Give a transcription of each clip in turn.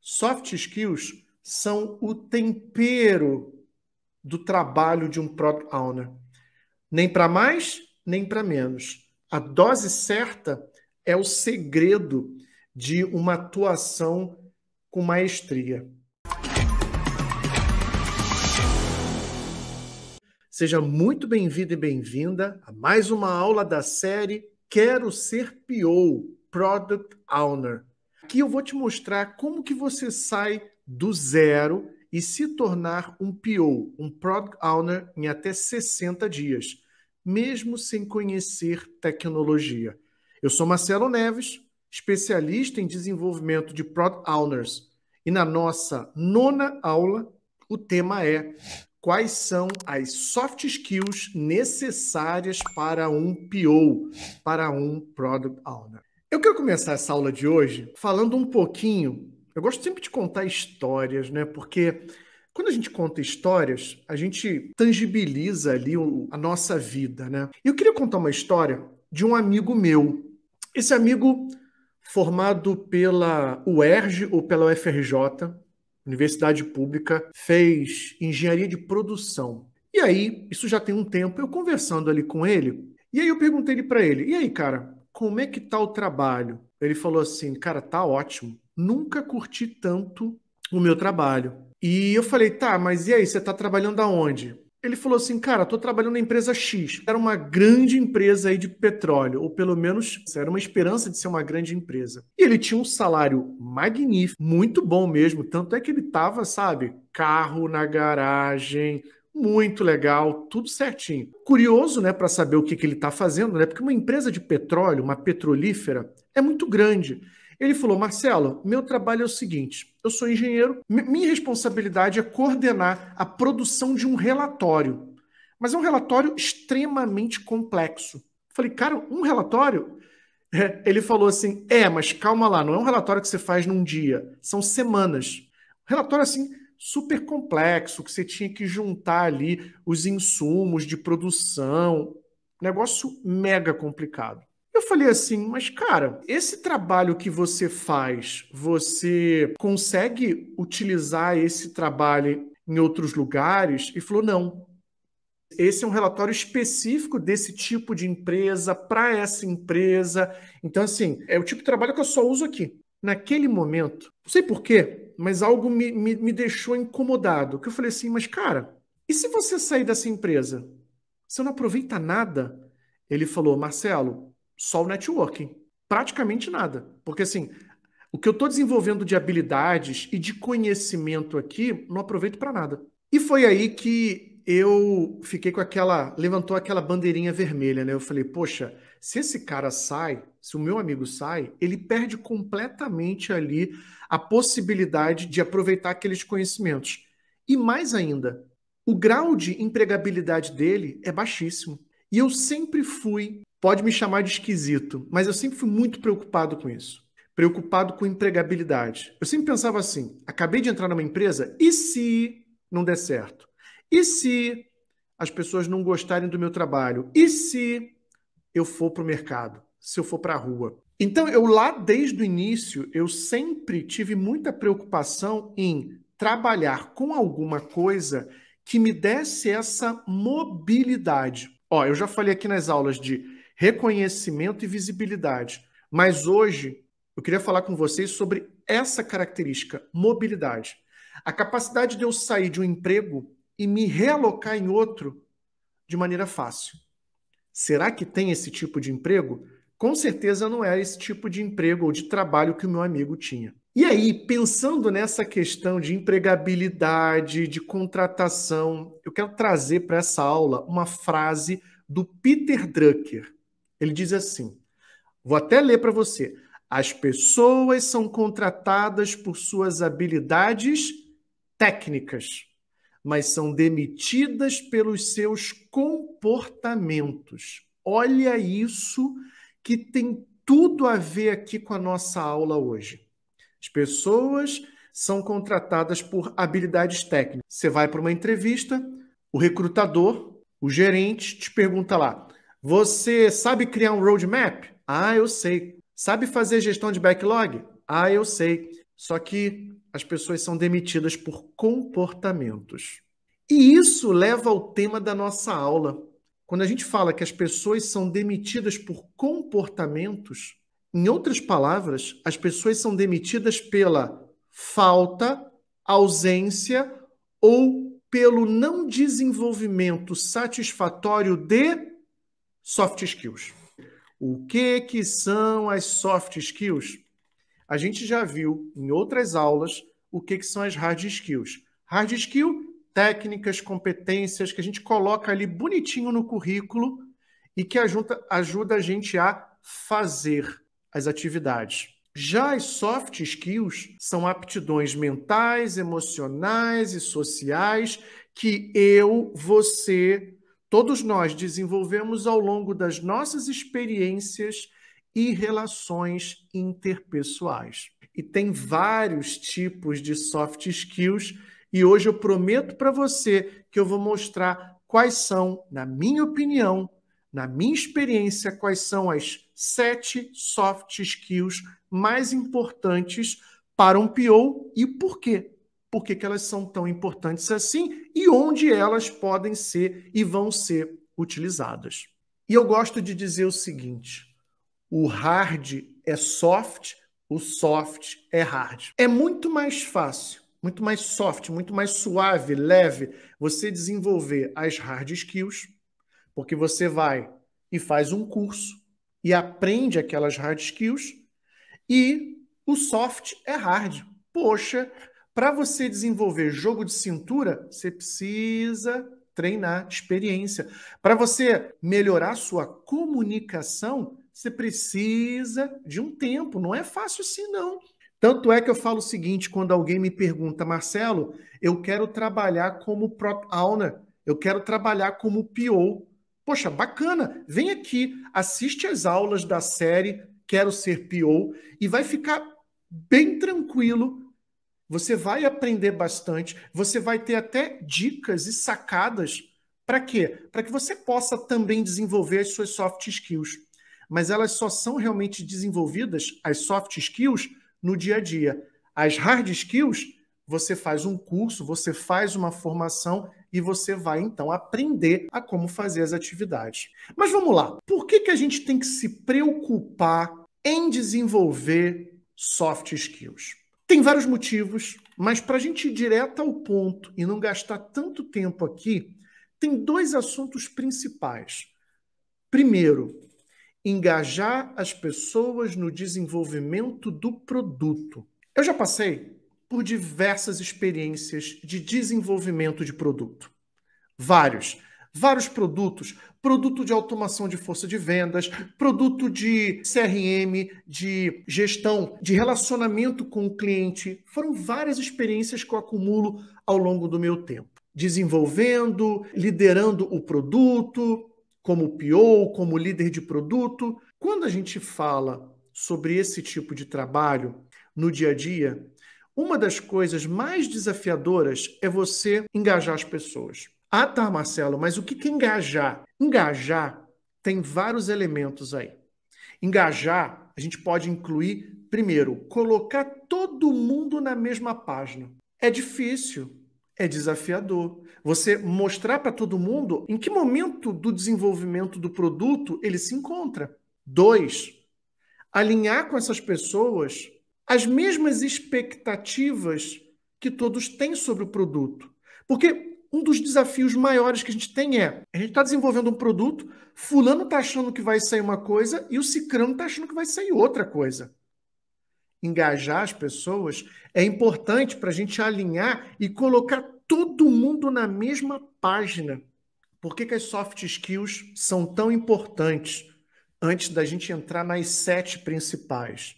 Soft skills são o tempero do trabalho de um Product Owner. Nem para mais, nem para menos. A dose certa é o segredo de uma atuação com maestria. Seja muito bem-vindo e bem-vinda a mais uma aula da série Quero Ser PO, Product Owner. Aqui eu vou te mostrar como que você sai do zero e se tornar um PO, um Product Owner, em até 60 dias, mesmo sem conhecer tecnologia. Eu sou Marcelo Neves, especialista em desenvolvimento de Product Owners, e na nossa 9ª aula, o tema é: quais são as soft skills necessárias para um PO, para um Product Owner? Eu quero começar essa aula de hoje falando um pouquinho. Eu gosto sempre de contar histórias, né? Porque quando a gente conta histórias, a gente tangibiliza ali a nossa vida, né? E eu queria contar uma história de um amigo meu. Esse amigo, formado pela UERJ ou pela UFRJ, Universidade Pública, fez engenharia de produção. E aí, isso já tem um tempo, eu conversando ali com ele, e aí eu perguntei para ele: e aí, cara, como é que tá o trabalho? Ele falou assim: cara, tá ótimo. Nunca curti tanto o meu trabalho. E eu falei: tá, mas e aí, você tá trabalhando aonde? Ele falou assim: cara, tô trabalhando na empresa X. Era uma grande empresa aí de petróleo, ou pelo menos era uma esperança de ser uma grande empresa. E ele tinha um salário magnífico, muito bom mesmo, tanto é que ele tava, sabe, carro na garagem, muito legal, tudo certinho. Curioso, né, para saber o que ele está fazendo, né? Porque uma empresa de petróleo, uma petrolífera, é muito grande. Ele falou: Marcelo, meu trabalho é o seguinte, eu sou engenheiro, minha responsabilidade é coordenar a produção de um relatório, mas é um relatório extremamente complexo. Falei: cara, um relatório? Ele falou assim: mas calma lá, não é um relatório que você faz num dia, são semanas. Relatório assim super complexo, que você tinha que juntar ali os insumos de produção, negócio mega complicado. Eu falei assim: mas cara, esse trabalho que você faz, você consegue utilizar esse trabalho em outros lugares? E falou: não. Esse é um relatório específico desse tipo de empresa, para essa empresa. Então, assim, é o tipo de trabalho que eu só uso aqui. Naquele momento, não sei por quê, mas algo me deixou incomodado. Que eu falei assim: mas cara, e se você sair dessa empresa? Você não aproveita nada? Ele falou: Marcelo, só o networking. Praticamente nada. Porque assim, o que eu estou desenvolvendo de habilidades e de conhecimento aqui, não aproveito para nada. E foi aí que eu fiquei com levantou aquela bandeirinha vermelha, né? Eu falei: poxa, se esse cara sai, se o meu amigo sai, ele perde completamente ali a possibilidade de aproveitar aqueles conhecimentos. E mais ainda, o grau de empregabilidade dele é baixíssimo. E eu sempre fui, pode me chamar de esquisito, mas eu sempre fui muito preocupado com isso. Preocupado com empregabilidade. Eu sempre pensava assim: acabei de entrar numa empresa, e se não der certo? E se as pessoas não gostarem do meu trabalho? E se eu for para o mercado? Se eu for para a rua? Então, eu lá desde o início, eu sempre tive muita preocupação em trabalhar com alguma coisa que me desse essa mobilidade. Ó, eu já falei aqui nas aulas de reconhecimento e visibilidade, mas hoje eu queria falar com vocês sobre essa característica, mobilidade. A capacidade de eu sair de um emprego e me realocar em outro de maneira fácil. Será que tem esse tipo de emprego? Com certeza não é esse tipo de emprego ou de trabalho que o meu amigo tinha. E aí, pensando nessa questão de empregabilidade, de contratação, eu quero trazer para essa aula uma frase do Peter Drucker. Ele diz assim, vou até ler para você: as pessoas são contratadas por suas habilidades técnicas, mas são demitidas pelos seus comportamentos. Olha isso, que tem tudo a ver aqui com a nossa aula hoje. As pessoas são contratadas por habilidades técnicas. Você vai para uma entrevista, o recrutador, o gerente, te pergunta lá: você sabe criar um roadmap? Ah, eu sei. Sabe fazer gestão de backlog? Ah, eu sei. Só que as pessoas são demitidas por comportamentos. E isso leva ao tema da nossa aula. Quando a gente fala que as pessoas são demitidas por comportamentos, em outras palavras, as pessoas são demitidas pela falta, ausência ou pelo não desenvolvimento satisfatório de soft skills. O que são as soft skills? A gente já viu em outras aulas o que são as hard skills. Hard skill, técnicas, competências que a gente coloca ali bonitinho no currículo e que ajuda a gente a fazer as atividades. Já as soft skills são aptidões mentais, emocionais e sociais que eu, você, todos nós desenvolvemos ao longo das nossas experiências e relações interpessoais. E tem vários tipos de soft skills e hoje eu prometo para você que eu vou mostrar quais são, na minha opinião, na minha experiência, quais são as 7 soft skills mais importantes para um PO e por quê? Por que elas são tão importantes assim e onde elas podem ser e vão ser utilizadas. E eu gosto de dizer o seguinte: o hard é soft, o soft é hard. É muito mais fácil, muito mais soft, muito mais suave, leve você desenvolver as hard skills, porque você vai e faz um curso e aprende aquelas hard skills, e o soft é hard. Poxa, para você desenvolver jogo de cintura, você precisa treinar experiência. Para você melhorar sua comunicação, você precisa de um tempo. Não é fácil assim, não. Tanto é que eu falo o seguinte, quando alguém me pergunta, Marcelo, eu quero trabalhar como Product Owner, eu quero trabalhar como PO. Poxa, bacana, vem aqui, assiste as aulas da série Quero Ser PO e vai ficar bem tranquilo. Você vai aprender bastante, você vai ter até dicas e sacadas. Para quê? Para que você possa também desenvolver as suas soft skills. Mas elas só são realmente desenvolvidas, as soft skills, no dia a dia. As hard skills, você faz um curso, você faz uma formação e você vai, então, aprender a como fazer as atividades. Mas vamos lá. Por que a gente tem que se preocupar em desenvolver soft skills? Tem vários motivos, mas para a gente ir direto ao ponto e não gastar tanto tempo aqui, tem 2 assuntos principais. Primeiro, engajar as pessoas no desenvolvimento do produto. Eu já passei por diversas experiências de desenvolvimento de produto. Vários produtos, produto de automação de força de vendas, produto de CRM, de gestão, de relacionamento com o cliente. Foram várias experiências que eu acumulo ao longo do meu tempo. Desenvolvendo, liderando o produto, como PO, como líder de produto. Quando a gente fala sobre esse tipo de trabalho no dia a dia, uma das coisas mais desafiadoras é você engajar as pessoas. Ah, tá, Marcelo, mas o que é engajar? Engajar tem vários elementos aí. Engajar, a gente pode incluir, primeiro, colocar todo mundo na mesma página. É difícil, é desafiador. Você mostrar para todo mundo em que momento do desenvolvimento do produto ele se encontra. 2, alinhar com essas pessoas as mesmas expectativas que todos têm sobre o produto. Porque um dos desafios maiores que a gente tem é, a gente está desenvolvendo um produto, fulano está achando que vai sair uma coisa e o cicrano está achando que vai sair outra coisa. Engajar as pessoas é importante para a gente alinhar e colocar todo mundo na mesma página. Por que as soft skills são tão importantes antes da gente entrar nas 7 principais?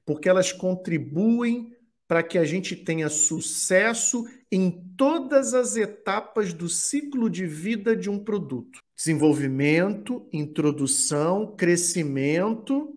Porque elas contribuem para que a gente tenha sucesso em todas as etapas do ciclo de vida de um produto. Desenvolvimento, introdução, crescimento,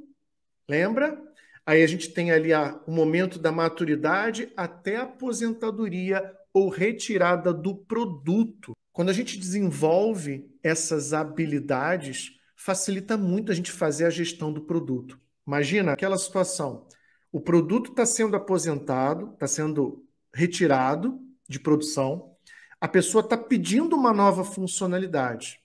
lembra? Aí a gente tem ali o momento da maturidade até a aposentadoria ou retirada do produto. Quando a gente desenvolve essas habilidades, facilita muito a gente fazer a gestão do produto. Imagina aquela situação. o produto está sendo aposentado, está sendo retirado de produção, a pessoa está pedindo uma nova funcionalidade.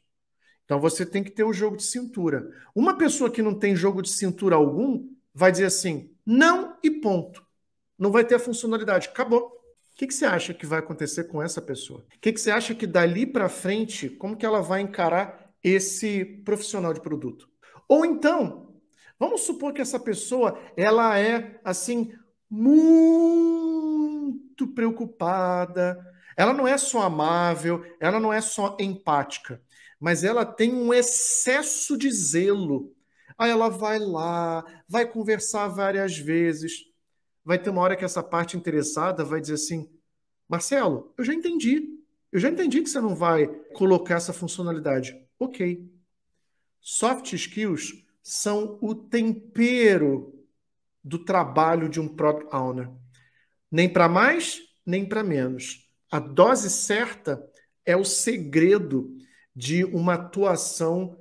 Então você tem que ter o jogo de cintura. Uma pessoa que não tem jogo de cintura algum vai dizer assim, não e ponto. Não vai ter a funcionalidade. Acabou. O que você acha que vai acontecer com essa pessoa? O que você acha que dali para frente, como que ela vai encarar esse profissional de produto? Ou então, vamos supor que essa pessoa, ela é, assim, muito preocupada. Ela não é só amável, ela não é só empática, mas ela tem um excesso de zelo. Aí ela vai lá, vai conversar várias vezes. Vai ter uma hora que essa parte interessada vai dizer assim, Marcelo, eu já entendi. Eu já entendi que você não vai colocar essa funcionalidade. Ok. Soft skills são o tempero do trabalho de um Product Owner. Nem para mais, nem para menos. A dose certa é o segredo de uma atuação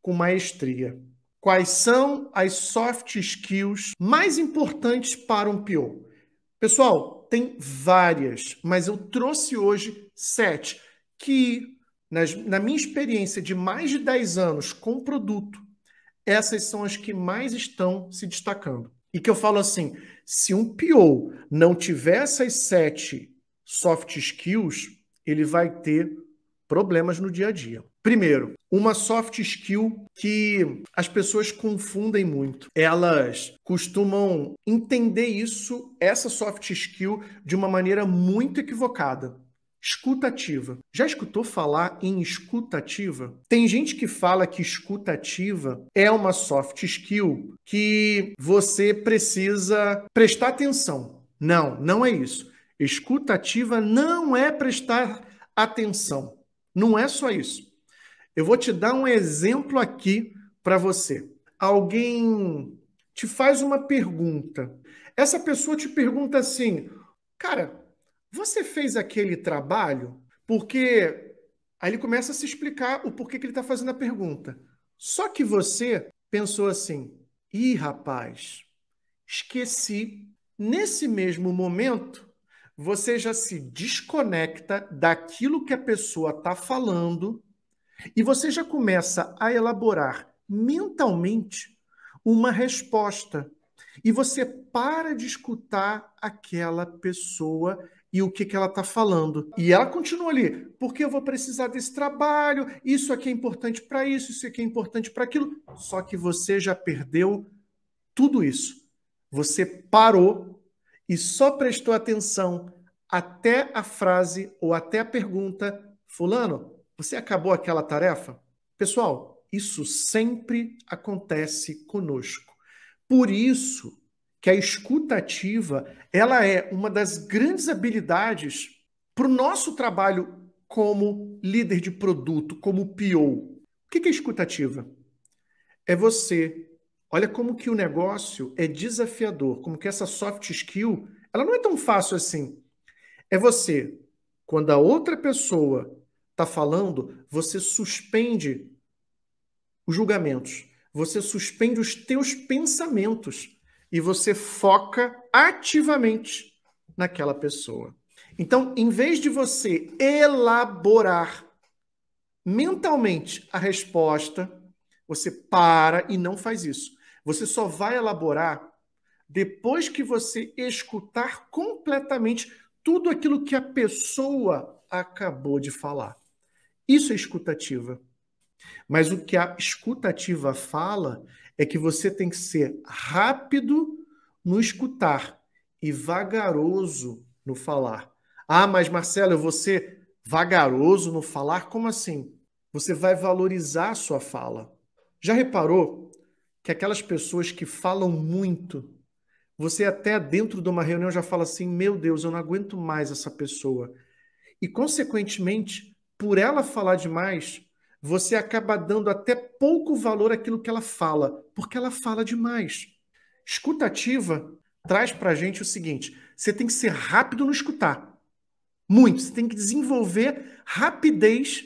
com maestria. Quais são as soft skills mais importantes para um PO? Pessoal, tem várias, mas eu trouxe hoje 7 que, na minha experiência de mais de 10 anos com produto, essas são as que mais estão se destacando. E que eu falo assim, se um PO não tiver essas 7 soft skills, ele vai ter problemas no dia a dia. Primeiro, uma soft skill que as pessoas confundem muito. Elas costumam entender essa soft skill, de uma maneira muito equivocada. Escutativa. Já escutou falar em escutativa? Tem gente que fala que escutativa é uma soft skill que você precisa prestar atenção. Não, não é isso. Escutativa não é prestar atenção. Não é só isso. Eu vou te dar um exemplo aqui para você. Alguém te faz uma pergunta. Essa pessoa te pergunta assim, cara, você fez aquele trabalho? Porque aí ele começa a se explicar o porquê que ele está fazendo a pergunta. Só que você pensou assim, ih, rapaz, esqueci. Nesse mesmo momento, você já se desconecta daquilo que a pessoa está falando e você já começa a elaborar mentalmente uma resposta. E você para de escutar aquela pessoa e o que ela está falando. E ela continua ali, porque eu vou precisar desse trabalho, isso aqui é importante para isso aqui é importante para aquilo. Só que você já perdeu tudo isso. Você parou e só prestou atenção até a frase ou até a pergunta, fulano, você acabou aquela tarefa? Pessoal, isso sempre acontece conosco. Por isso que a escuta ativa, ela é uma das grandes habilidades para o nosso trabalho como líder de produto, como PO. O que é escuta ativa? É você. Olha como que o negócio é desafiador, como que essa soft skill, ela não é tão fácil assim. É você, quando a outra pessoa está falando, você suspende os julgamentos, você suspende os teus pensamentos e você foca ativamente naquela pessoa. Então, em vez de você elaborar mentalmente a resposta, você para e não faz isso. Você só vai elaborar depois que você escutar completamente tudo aquilo que a pessoa acabou de falar. Isso é escutativa. Mas o que a escutativa fala é que você tem que ser rápido no escutar e vagaroso no falar. Ah, mas Marcelo, eu vou ser vagaroso no falar? Como assim? Você vai valorizar a sua fala. Já reparou que aquelas pessoas que falam muito, você até dentro de uma reunião já fala assim, meu Deus, eu não aguento mais essa pessoa. E, consequentemente, por ela falar demais, você acaba dando até pouco valor àquilo que ela fala, porque ela fala demais. Escutativa traz para a gente o seguinte, você tem que ser rápido no escutar. Muito. Você tem que desenvolver rapidez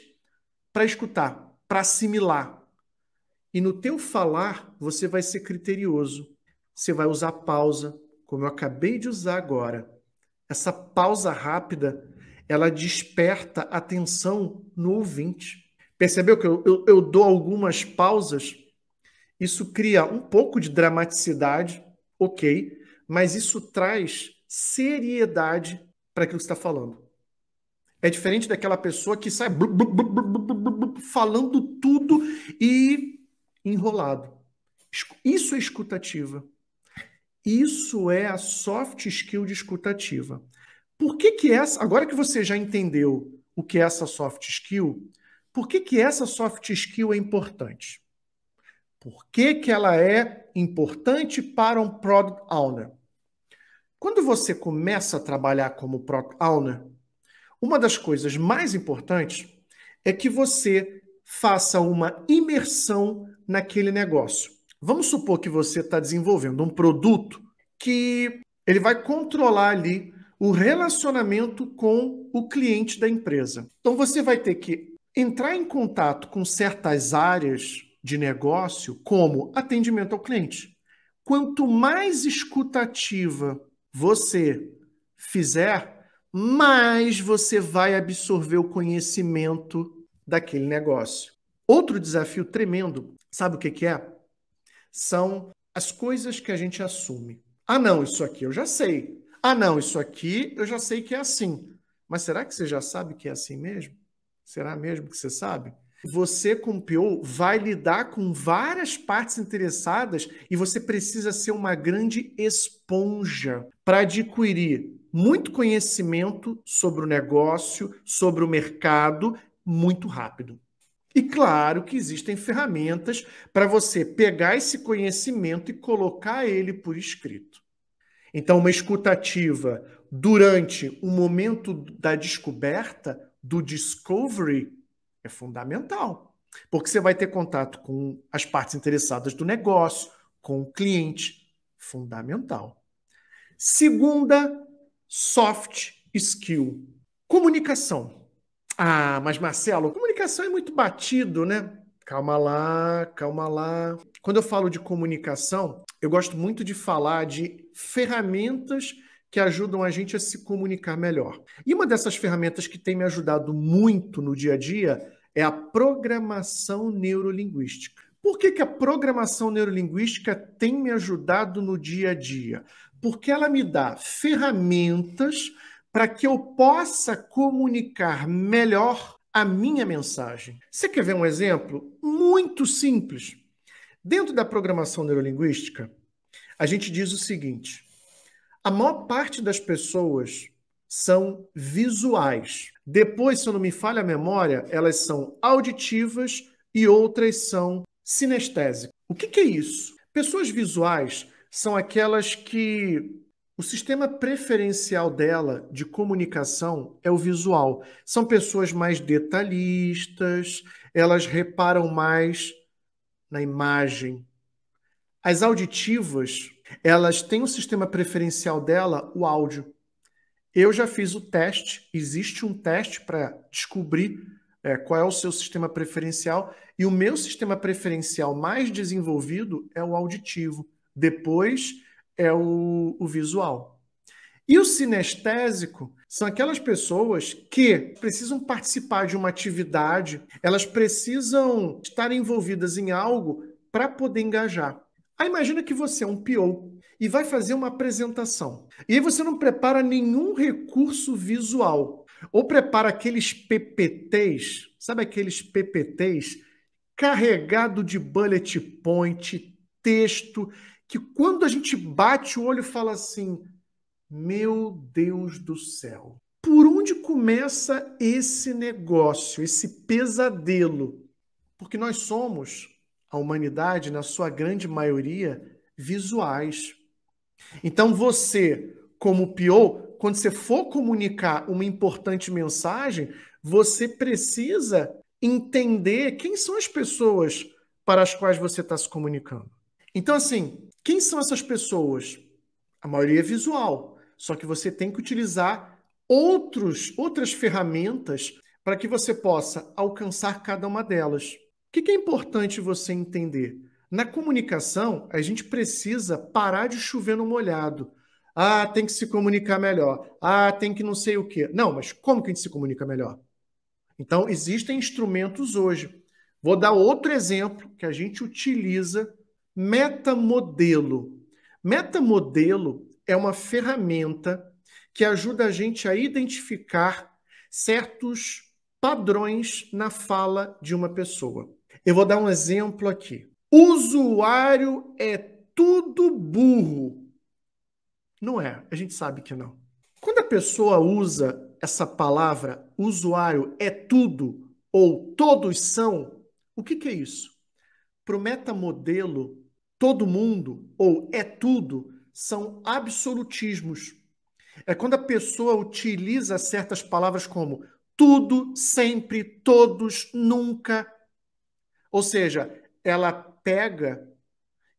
para escutar, para assimilar. E no teu falar, você vai ser criterioso. Você vai usar pausa, como eu acabei de usar agora, essa pausa rápida, ela desperta atenção no ouvinte. Percebeu que eu dou algumas pausas? Isso cria um pouco de dramaticidade, ok, mas isso traz seriedade para aquilo que você está falando. É diferente daquela pessoa que sai falando tudo e enrolado. Isso é escutativa. Isso é a soft skill de escutativa. Por que essa, agora que você já entendeu o que é essa soft skill, por que essa soft skill é importante? Por que ela é importante para um Product Owner? Quando você começa a trabalhar como Product Owner, uma das coisas mais importantes é que você faça uma imersão naquele negócio. Vamos supor que você está desenvolvendo um produto que ele vai controlar ali o relacionamento com o cliente da empresa. Então você vai ter que entrar em contato com certas áreas de negócio, como atendimento ao cliente. Quanto mais escutativa você fizer, mais você vai absorver o conhecimento daquele negócio. Outro desafio tremendo, sabe o que é? São as coisas que a gente assume. Ah, não, isso aqui eu já sei. Ah, não, isso aqui eu já sei que é assim. Mas será que você já sabe que é assim mesmo? Será mesmo que você sabe? Você, como PO, vai lidar com várias partes interessadas e você precisa ser uma grande esponja para adquirir muito conhecimento sobre o negócio, sobre o mercado, muito rápido. E claro que existem ferramentas para você pegar esse conhecimento e colocar ele por escrito. Então, uma escutativa durante o momento da descoberta, do discovery, é fundamental. Porque você vai ter contato com as partes interessadas do negócio, com o cliente. Fundamental. Segunda soft skill, comunicação. Ah, mas Marcelo, comunicação é muito batido, né? Calma lá, calma lá. Quando eu falo de comunicação, eu gosto muito de falar de ferramentas que ajudam a gente a se comunicar melhor. E uma dessas ferramentas que tem me ajudado muito no dia a dia é a programação neurolinguística. Por que a programação neurolinguística tem me ajudado no dia a dia? Porque ela me dá ferramentas para que eu possa comunicar melhor a minha mensagem. Você quer ver um exemplo muito simples? Dentro da programação neurolinguística, a gente diz o seguinte: a maior parte das pessoas são visuais. Depois, se eu não me falha a memória, elas são auditivas e outras são sinestésicas. O que é isso? Pessoas visuais são aquelas que o sistema preferencial dela de comunicação é o visual. São pessoas mais detalhistas, elas reparam mais na imagem. As auditivas, elas têm o sistema preferencial dela, o áudio. Eu já fiz o teste, existe um teste para descobrir qual é o seu sistema preferencial, e o meu sistema preferencial mais desenvolvido é o auditivo. Depois é o visual. E o sinestésico são aquelas pessoas que precisam participar de uma atividade, elas precisam estar envolvidas em algo para poder engajar. Aí imagina que você é um PO e vai fazer uma apresentação. E aí você não prepara nenhum recurso visual. Ou prepara aqueles PPTs, sabe aqueles PPTs carregado de bullet point, texto, que quando a gente bate o olho fala assim: meu Deus do céu, por onde começa esse negócio, esse pesadelo? Porque nós somos, a humanidade, na sua grande maioria, visuais. Então você, como PO, quando você for comunicar uma importante mensagem, você precisa entender quem são as pessoas para as quais você está se comunicando. Então, assim, quem são essas pessoas? A maioria é visual, só que você tem que utilizar outras ferramentas para que você possa alcançar cada uma delas. O que é importante você entender? Na comunicação, a gente precisa parar de chover no molhado. Ah, tem que se comunicar melhor. Ah, tem que não sei o quê. Não, mas como que a gente se comunica melhor? Então, existem instrumentos hoje. Vou dar outro exemplo que a gente utiliza, metamodelo. Metamodelo é uma ferramenta que ajuda a gente a identificar certos padrões na fala de uma pessoa. Eu vou dar um exemplo aqui. Usuário é tudo burro. Não é, a gente sabe que não. Quando a pessoa usa essa palavra, usuário é tudo ou todos são, o que é isso? Para o metamodelo, todo mundo ou é tudo são absolutismos. É quando a pessoa utiliza certas palavras como tudo, sempre, todos, nunca. Ou seja, ela pega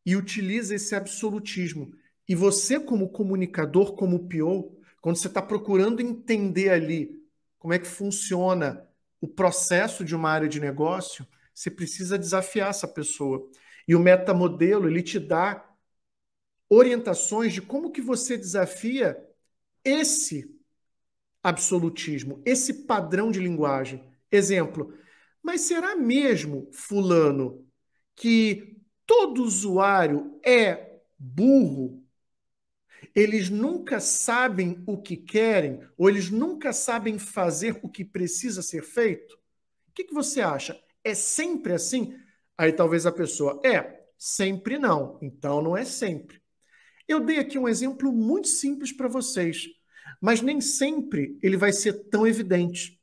e utiliza esse absolutismo. E você, como comunicador, como PO, quando você está procurando entender ali como é que funciona o processo de uma área de negócio, você precisa desafiar essa pessoa. E o metamodelo, ele te dá orientações de como que você desafia esse absolutismo, esse padrão de linguagem. Exemplo, mas será mesmo, fulano, que todo usuário é burro? Eles nunca sabem o que querem ou eles nunca sabem fazer o que precisa ser feito? O que você acha? É sempre assim? Aí talvez a pessoa, sempre não. Então não é sempre. Eu dei aqui um exemplo muito simples para vocês, mas nem sempre ele vai ser tão evidente.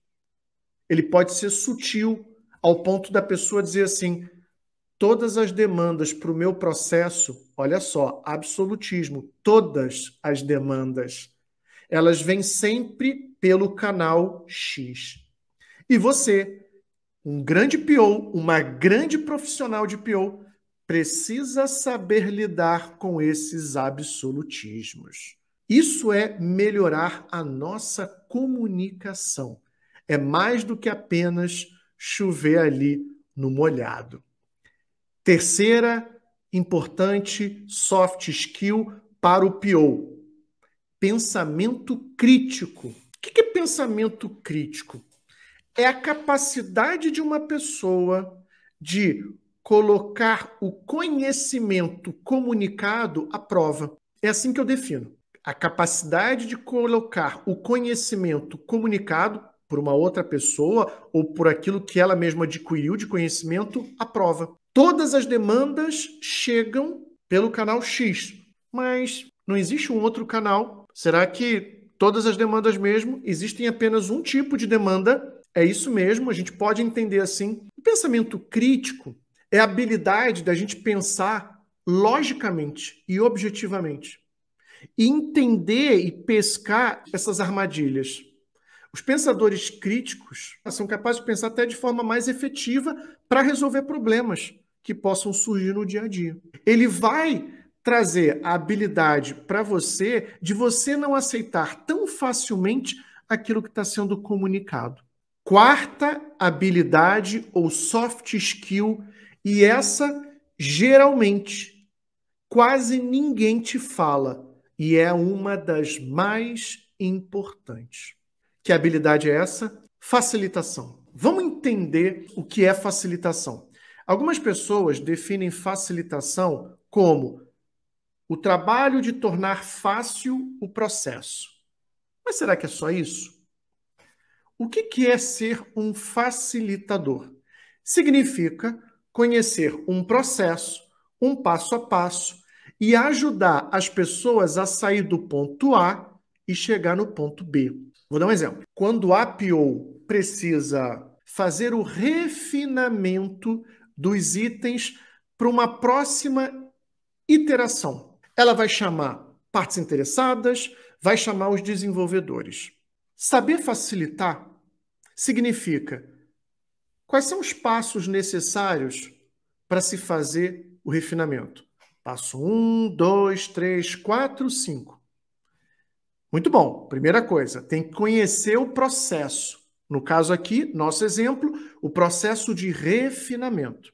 Ele pode ser sutil, ao ponto da pessoa dizer assim, todas as demandas para o meu processo, olha só, absolutismo, todas as demandas, elas vêm sempre pelo canal X. E você, um grande PO, uma grande profissional de PO, precisa saber lidar com esses absolutismos. Isso é melhorar a nossa comunicação. É mais do que apenas chover ali no molhado. Terceira importante soft skill para o PO: pensamento crítico. O que é pensamento crítico? É a capacidade de uma pessoa de colocar o conhecimento comunicado à prova. É assim que eu defino. A capacidade de colocar o conhecimento comunicado por uma outra pessoa ou por aquilo que ela mesma adquiriu de conhecimento à prova. Todas as demandas chegam pelo canal X, mas não existe um outro canal. Será que todas as demandas mesmo existem apenas um tipo de demanda? É isso mesmo, a gente pode entender assim. O pensamento crítico é a habilidade da gente pensar logicamente e objetivamente e entender e pescar essas armadilhas. Os pensadores críticos são capazes de pensar até de forma mais efetiva para resolver problemas que possam surgir no dia a dia. Ele vai trazer a habilidade para você de você não aceitar tão facilmente aquilo que está sendo comunicado. Quarta habilidade ou soft skill, e essa geralmente quase ninguém te fala, e é uma das mais importantes. Que habilidade é essa? Facilitação. Vamos entender o que é facilitação. Algumas pessoas definem facilitação como o trabalho de tornar fácil o processo. Mas será que é só isso? O que é ser um facilitador? Significa conhecer um processo, um passo a passo, e ajudar as pessoas a sair do ponto A e chegar no ponto B. Vou dar um exemplo. Quando a PO precisa fazer o refinamento dos itens para uma próxima iteração, ela vai chamar partes interessadas, vai chamar os desenvolvedores. Saber facilitar significa quais são os passos necessários para se fazer o refinamento. Passo 1, 2, 3, 4, 5. Muito bom. Primeira coisa, tem que conhecer o processo. No caso aqui, nosso exemplo, o processo de refinamento.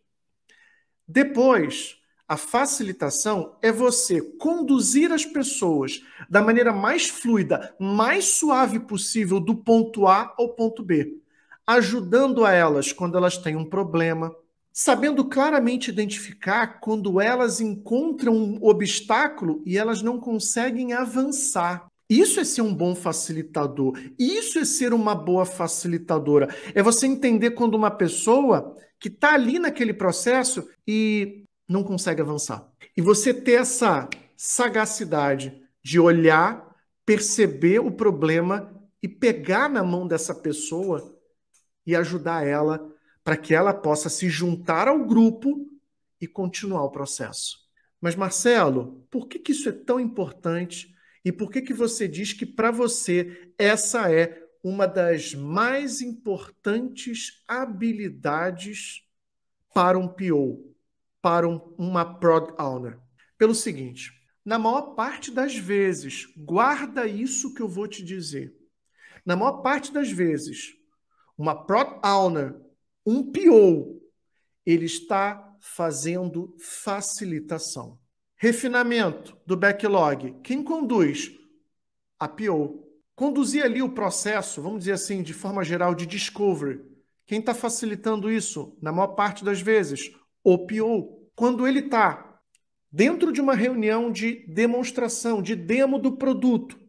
Depois, A facilitação é você conduzir as pessoas da maneira mais fluida, mais suave possível do ponto A ao ponto B, ajudando a elas quando elas têm um problema, sabendo claramente identificar quando elas encontram um obstáculo e elas não conseguem avançar. Isso é ser um bom facilitador. Isso é ser uma boa facilitadora. É você entender quando uma pessoa que está ali naquele processo e não consegue avançar. E você ter essa sagacidade de olhar, perceber o problema e pegar na mão dessa pessoa e ajudar ela para que ela possa se juntar ao grupo e continuar o processo. Mas, Marcelo, por que isso é tão importante? E por que você diz que, para você, essa é uma das mais importantes habilidades para um PO, para uma Product Owner? Pelo seguinte, na maior parte das vezes, guarda isso que eu vou te dizer. Na maior parte das vezes, uma Product Owner, um PO, ele está fazendo facilitação. Refinamento do backlog. Quem conduz? A PO. Conduzir ali o processo, vamos dizer assim, de forma geral, de discovery. Quem está facilitando isso, na maior parte das vezes? O PO. Quando ele está dentro de uma reunião de demonstração, de demo do produto,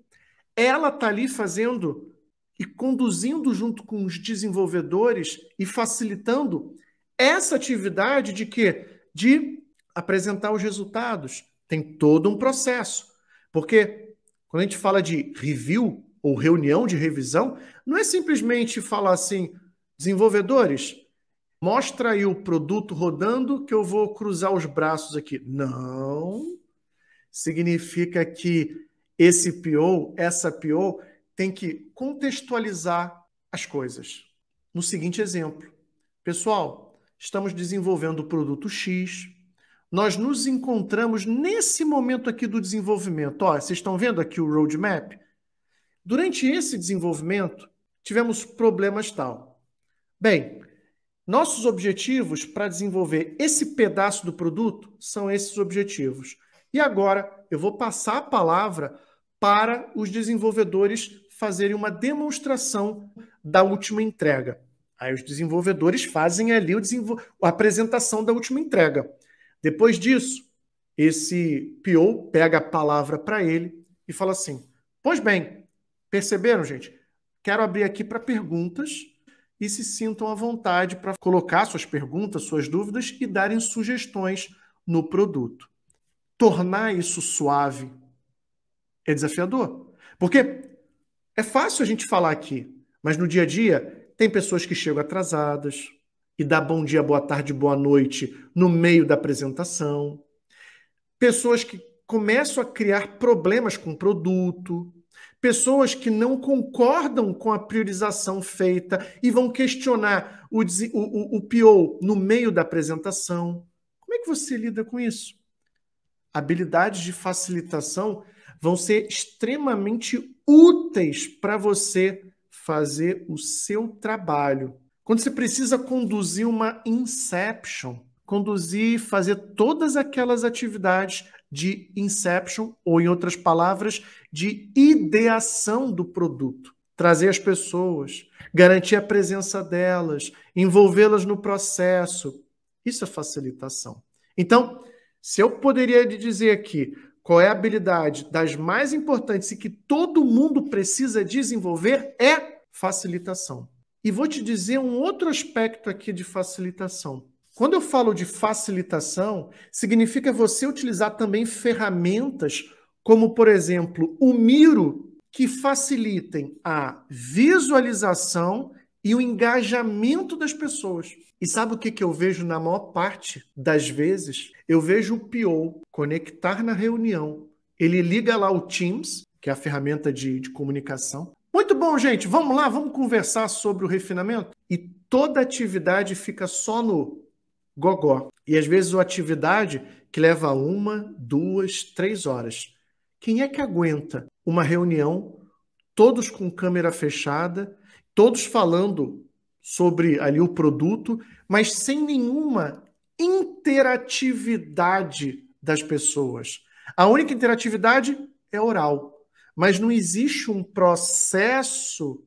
ela está ali fazendo e conduzindo junto com os desenvolvedores e facilitando essa atividade de quê? De apresentar os resultados. Tem todo um processo. Porque quando a gente fala de review ou reunião de revisão, não é simplesmente falar assim, desenvolvedores, mostra aí o produto rodando que eu vou cruzar os braços aqui. Não. Significa que esse PO, essa PO, tem que contextualizar as coisas. No seguinte exemplo. Pessoal, estamos desenvolvendo o produto X. Nós nos encontramos nesse momento aqui do desenvolvimento. Ó, vocês estão vendo aqui o roadmap? Durante esse desenvolvimento, tivemos problemas tal. Bem, nossos objetivos para desenvolver esse pedaço do produto são esses objetivos. E agora eu vou passar a palavra para os desenvolvedores fazerem uma demonstração da última entrega. Aí os desenvolvedores fazem ali a apresentação da última entrega. Depois disso, esse PO pega a palavra para ele e fala assim, pois bem, perceberam, gente? Quero abrir aqui para perguntas e se sintam à vontade para colocar suas perguntas, suas dúvidas e darem sugestões no produto. Tornar isso suave é desafiador. Porque é fácil a gente falar aqui, mas no dia a dia tem pessoas que chegam atrasadas e dá bom dia, boa tarde, boa noite no meio da apresentação. Pessoas que começam a criar problemas com o produto. Pessoas que não concordam com a priorização feita e vão questionar o PO no meio da apresentação. Como é que você lida com isso? Habilidades de facilitação vão ser extremamente úteis para você fazer o seu trabalho. Quando você precisa conduzir uma inception, fazer todas aquelas atividades de inception, ou em outras palavras, de ideação do produto. Trazer as pessoas, garantir a presença delas, envolvê-las no processo. Isso é facilitação. Então, se eu poderia dizer aqui qual é a habilidade das mais importantes e que todo mundo precisa desenvolver, é facilitação. E vou te dizer um outro aspecto aqui de facilitação. Quando eu falo de facilitação, significa você utilizar também ferramentas como, por exemplo, o Miro, que facilitem a visualização e o engajamento das pessoas. E sabe o que eu vejo na maior parte das vezes? Eu vejo o PO conectar na reunião. Ele liga lá o Teams, que é a ferramenta de comunicação. Muito bom, gente. Vamos lá, vamos conversar sobre o refinamento? E toda atividade fica só no gogó. E às vezes a atividade que leva 1, 2, 3 horas. Quem é que aguenta uma reunião, todos com câmera fechada, todos falando sobre ali o produto, mas sem nenhuma interatividade das pessoas. A única interatividade é oral, mas não existe um processo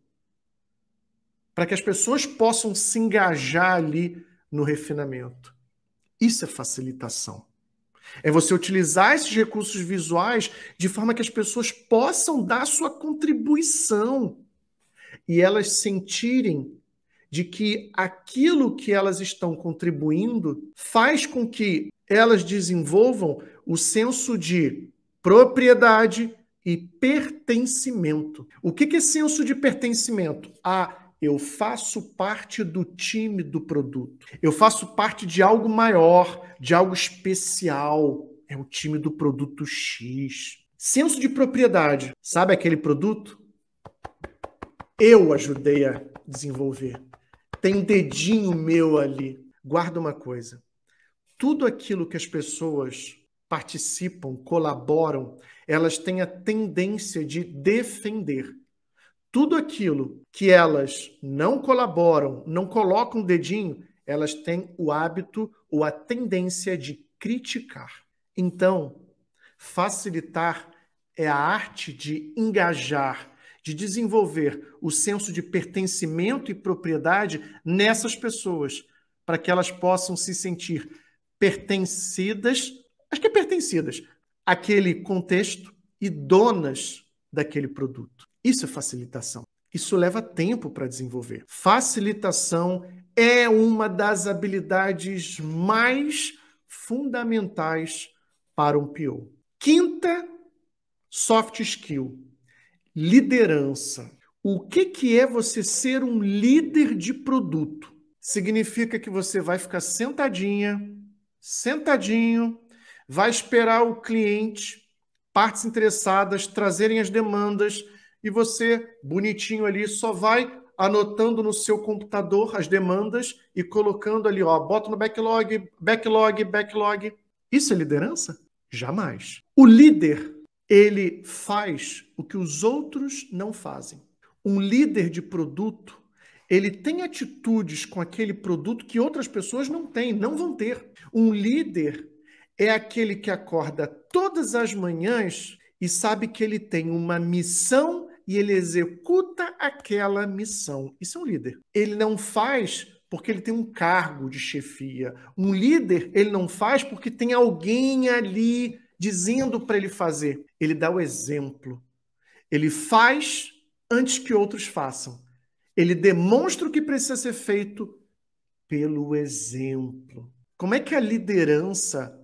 para que as pessoas possam se engajar ali no refinamento. Isso é facilitação. É você utilizar esses recursos visuais de forma que as pessoas possam dar sua contribuição e elas sentirem de que aquilo que elas estão contribuindo faz com que elas desenvolvam o senso de propriedade e pertencimento. O que é senso de pertencimento? Eu faço parte do time do produto. Eu faço parte de algo maior, de algo especial. É o time do produto X. Senso de propriedade. Sabe aquele produto? Eu ajudei a desenvolver. Tem um dedinho meu ali. Guarda uma coisa. Tudo aquilo que as pessoas participam, colaboram, elas têm a tendência de defender. Tudo aquilo que elas não colaboram, não colocam o dedinho, elas têm o hábito ou a tendência de criticar. Então, facilitar é a arte de engajar, de desenvolver o senso de pertencimento e propriedade nessas pessoas, para que elas possam se sentir pertencidas, acho que é pertencidas, àquele contexto e donas daquele produto. Isso é facilitação. Isso leva tempo para desenvolver. Facilitação é uma das habilidades mais fundamentais para um PO. Quinta soft skill, liderança. O que é você ser um líder de produto? Significa que você vai ficar sentadinho, vai esperar o cliente, partes interessadas, trazerem as demandas e você, bonitinho ali, só vai anotando no seu computador as demandas e colocando ali, bota no backlog. Isso é liderança? Jamais. O líder, ele faz o que os outros não fazem. Um líder de produto, ele tem atitudes com aquele produto que outras pessoas não têm, não vão ter. Um líder é aquele que acorda todas as manhãs e sabe que ele tem uma missão e ele executa aquela missão. Isso é um líder. Ele não faz porque ele tem um cargo de chefia. Um líder, ele não faz porque tem alguém ali dizendo para ele fazer. Ele dá o exemplo. Ele faz antes que outros façam. Ele demonstra o que precisa ser feito pelo exemplo. Como é que a liderança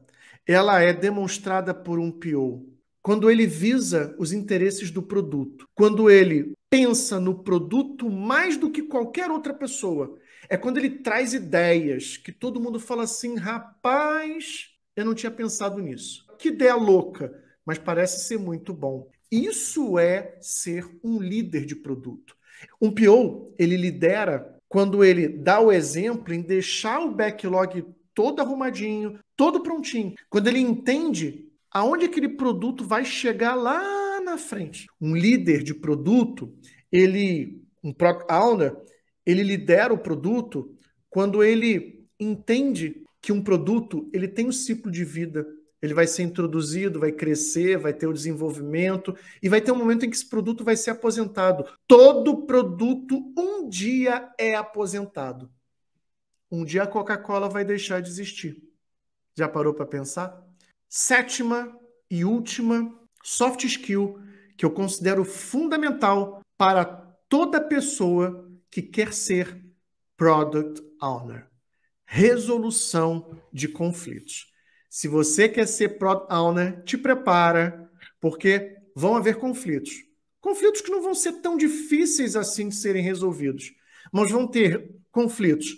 ela é demonstrada por um PO? Quando ele visa os interesses do produto, quando ele pensa no produto mais do que qualquer outra pessoa, é quando ele traz ideias que todo mundo fala assim, rapaz, eu não tinha pensado nisso. Que ideia louca, mas parece ser muito bom. Isso é ser um líder de produto. Um PO, ele lidera quando ele dá o exemplo em deixar o backlog todo arrumadinho, todo prontinho. Quando ele entende aonde aquele produto vai chegar lá na frente. Um líder de produto, um Product Owner, ele lidera o produto quando ele entende que um produto ele tem um ciclo de vida. Ele vai ser introduzido, vai crescer, vai ter o desenvolvimento e vai ter um momento em que esse produto vai ser aposentado. Todo produto um dia é aposentado. Um dia a Coca-Cola vai deixar de existir. Já parou para pensar? Sétima e última soft skill que eu considero fundamental para toda pessoa que quer ser Product Owner. Resolução de conflitos. Se você quer ser Product Owner, te prepara, porque vão haver conflitos. Conflitos que não vão ser tão difíceis assim de serem resolvidos, mas vão ter conflitos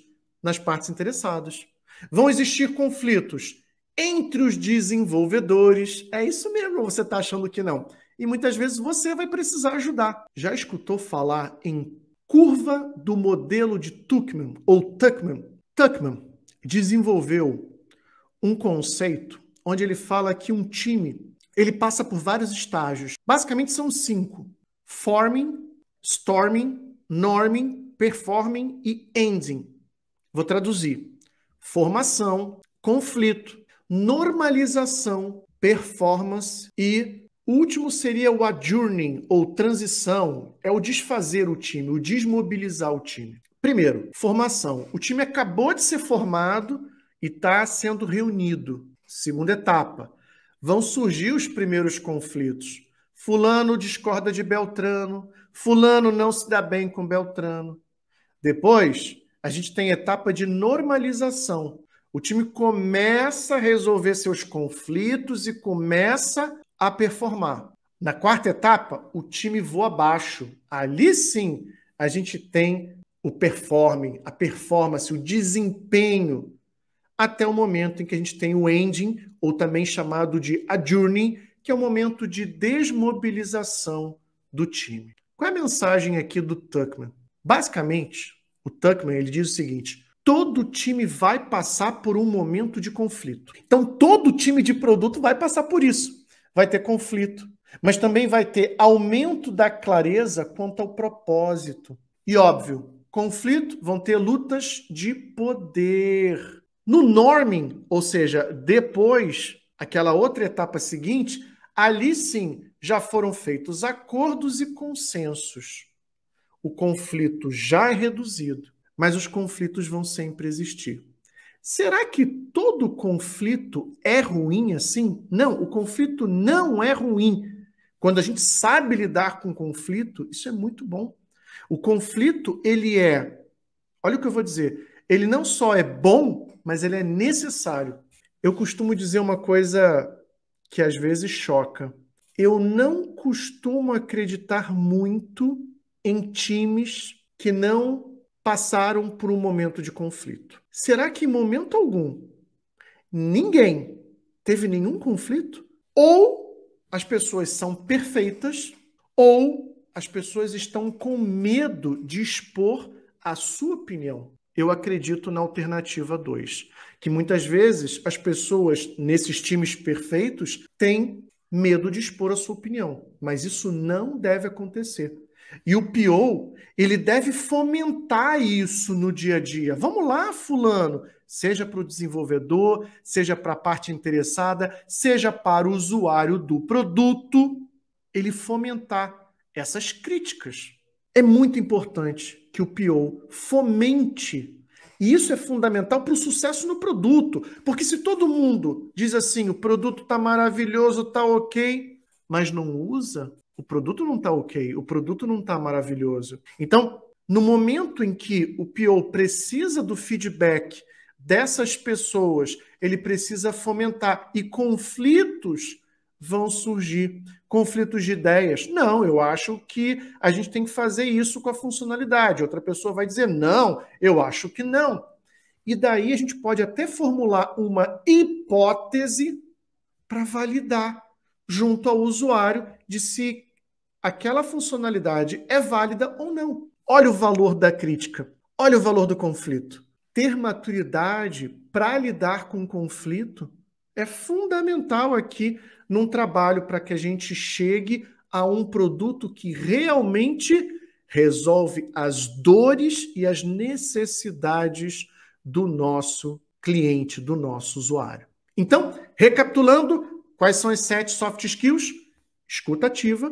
nas partes interessadas. Vão existir conflitos entre os desenvolvedores. É isso mesmo, você está achando que não. E muitas vezes você vai precisar ajudar. Já escutou falar em curva do modelo de Tuckman, ou Tuckman? Tuckman desenvolveu um conceito onde ele fala que um time ele passa por vários estágios. Basicamente são 5. Forming, storming, norming, performing e ending. Vou traduzir. Formação, conflito, normalização, performance e o último seria o adjourning, ou transição, é o desfazer o time, o desmobilizar o time. Primeiro, formação. O time acabou de ser formado e está sendo reunido. Segunda etapa, vão surgir os primeiros conflitos. Fulano discorda de Beltrano, fulano não se dá bem com Beltrano. Depois, a gente tem a etapa de normalização. O time começa a resolver seus conflitos e começa a performar. Na quarta etapa, o time voa abaixo. Ali sim, a gente tem o performing, a performance, o desempenho, até o momento em que a gente tem o ending, ou também chamado de adjourning, que é o momento de desmobilização do time. Qual é a mensagem aqui do Tuckman? Basicamente, o Tuckman ele diz o seguinte: todo time vai passar por um momento de conflito. Então, todo time de produto vai passar por isso. Vai ter conflito, mas também vai ter aumento da clareza quanto ao propósito. E óbvio, conflito, vão ter lutas de poder. No norming, ou seja, depois, aquela outra etapa seguinte, ali sim já foram feitos acordos e consensos. O conflito já é reduzido, mas os conflitos vão sempre existir. Será que todo conflito é ruim assim? Não, o conflito não é ruim. Quando a gente sabe lidar com conflito, isso é muito bom. O conflito, olha o que eu vou dizer, ele não só é bom, mas ele é necessário. Eu costumo dizer uma coisa que às vezes choca. Eu não costumo acreditar muito em times que não passaram por um momento de conflito. Será que em momento algum ninguém teve nenhum conflito? Ou as pessoas são perfeitas, ou as pessoas estão com medo de expor a sua opinião. Eu acredito na alternativa 2, que muitas vezes as pessoas nesses times perfeitos têm medo de expor a sua opinião, mas isso não deve acontecer. E o PO, ele deve fomentar isso no dia a dia. Vamos lá, fulano, seja para o desenvolvedor, seja para a parte interessada, seja para o usuário do produto, ele fomentar essas críticas. É muito importante que o PO fomente. E isso é fundamental para o sucesso no produto. Porque se todo mundo diz assim, o produto está maravilhoso, está ok, mas não usa, o produto não está ok, o produto não está maravilhoso. Então, no momento em que o PO precisa do feedback dessas pessoas, ele precisa fomentar. E conflitos vão surgir. Conflitos de ideias. Não, eu acho que a gente tem que fazer isso com a funcionalidade. Outra pessoa vai dizer, não, eu acho que não. E daí a gente pode até formular uma hipótese para validar junto ao usuário de se aquela funcionalidade é válida ou não. Olha o valor da crítica, olha o valor do conflito. Ter maturidade para lidar com o conflito é fundamental aqui num trabalho para que a gente chegue a um produto que realmente resolve as dores e as necessidades do nosso cliente, do nosso usuário. Então, recapitulando, quais são as 7 soft skills? Escuta ativa,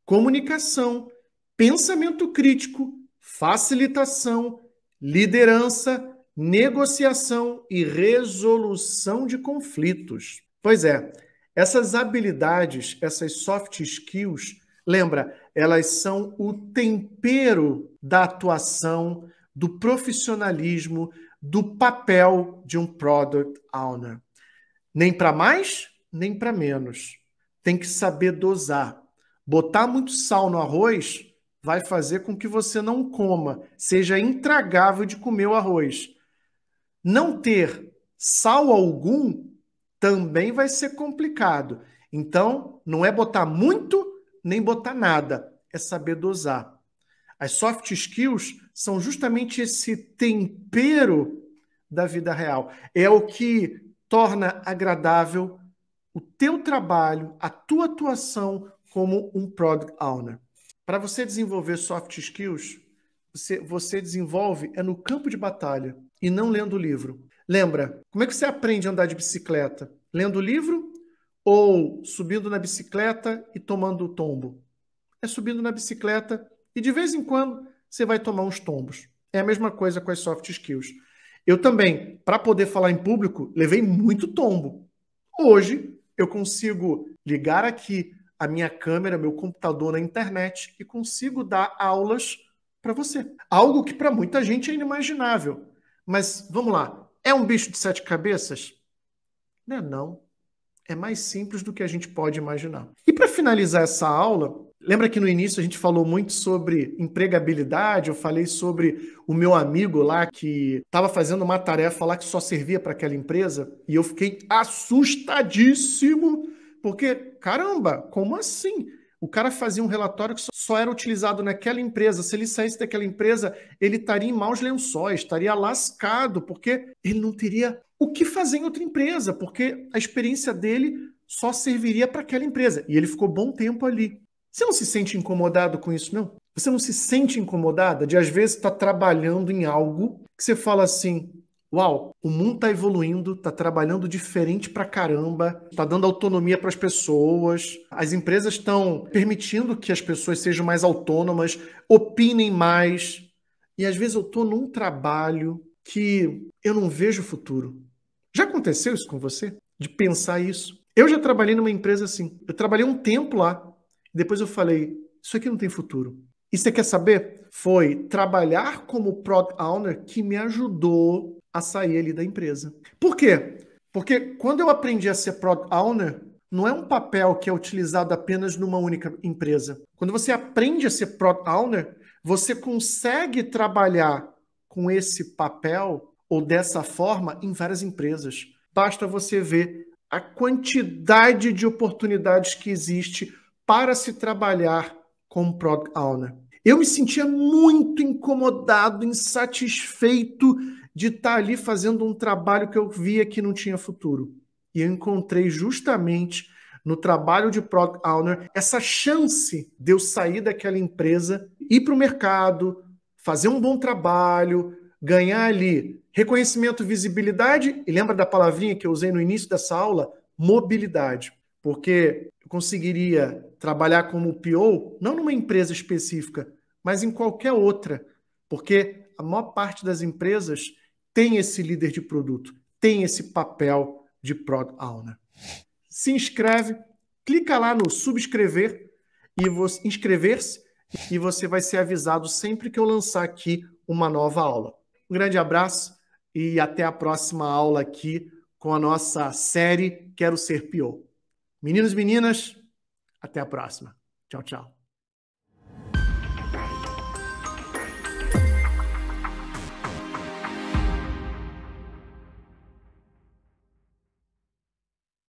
comunicação, pensamento crítico, facilitação, liderança, negociação e resolução de conflitos. Pois é, essas habilidades, essas soft skills, lembra, elas são o tempero da atuação, do profissionalismo, do papel de um Product Owner. Nem para mais, nem para menos. Tem que saber dosar. Botar muito sal no arroz vai fazer com que você não coma, seja intragável de comer o arroz. Não ter sal algum também vai ser complicado. Então, não é botar muito, nem botar nada. É saber dosar. As soft skills são justamente esse tempero da vida real. É o que torna agradável o teu trabalho, a tua atuação como um Product Owner. Para você desenvolver soft skills, você desenvolve no campo de batalha e não lendo o livro. Lembra, como é que você aprende a andar de bicicleta? Lendo o livro ou subindo na bicicleta e tomando o tombo? É subindo na bicicleta e de vez em quando você vai tomar uns tombos. É a mesma coisa com as soft skills. Eu também, para poder falar em público, levei muito tombo. Hoje eu consigo ligar aqui a minha câmera, meu computador na internet e consigo dar aulas para você. Algo que para muita gente é inimaginável. Mas vamos lá, é um bicho de 7 cabeças? Não é não. É mais simples do que a gente pode imaginar. E para finalizar essa aula, lembra que no início a gente falou muito sobre empregabilidade? Eu falei sobre o meu amigo lá que estava fazendo uma tarefa lá que só servia para aquela empresa e eu fiquei assustadíssimo porque, caramba, como assim? O cara fazia um relatório que só era utilizado naquela empresa. Se ele saísse daquela empresa, ele estaria em maus lençóis, estaria lascado, porque ele não teria o que fazer em outra empresa, porque a experiência dele só serviria para aquela empresa. E ele ficou bom tempo ali. Você não se sente incomodado com isso, não? Você não se sente incomodada de, às vezes, estar trabalhando em algo que você fala assim, uau, o mundo está evoluindo, está trabalhando diferente pra caramba, está dando autonomia para as pessoas, as empresas estão permitindo que as pessoas sejam mais autônomas, opinem mais. E às vezes eu estou num trabalho que eu não vejo futuro. Já aconteceu isso com você? De pensar isso? Eu já trabalhei numa empresa assim. Eu trabalhei um tempo lá. Depois eu falei, isso aqui não tem futuro. E você quer saber? Foi trabalhar como Product Owner que me ajudou a sair ali da empresa. Por quê? Porque quando eu aprendi a ser Product Owner, não é um papel que é utilizado apenas numa única empresa. Quando você aprende a ser Product Owner, você consegue trabalhar com esse papel ou dessa forma em várias empresas. Basta você ver a quantidade de oportunidades que existe para se trabalhar como Product Owner. Eu me sentia muito incomodado, insatisfeito de estar ali fazendo um trabalho que eu via que não tinha futuro. E eu encontrei justamente no trabalho de Product Owner essa chance de eu sair daquela empresa, ir para o mercado, fazer um bom trabalho, ganhar ali reconhecimento, visibilidade, e lembra da palavrinha que eu usei no início dessa aula? Mobilidade. Porque eu conseguiria trabalhar como PO, não numa empresa específica, mas em qualquer outra. Porque a maior parte das empresas tem esse líder de produto, tem esse papel de Product Owner. Se inscreve, clica lá no subscrever e você inscrever-se e você vai ser avisado sempre que eu lançar aqui uma nova aula. Um grande abraço e até a próxima aula aqui com a nossa série Quero Ser PO. Meninos e meninas, até a próxima. Tchau, tchau.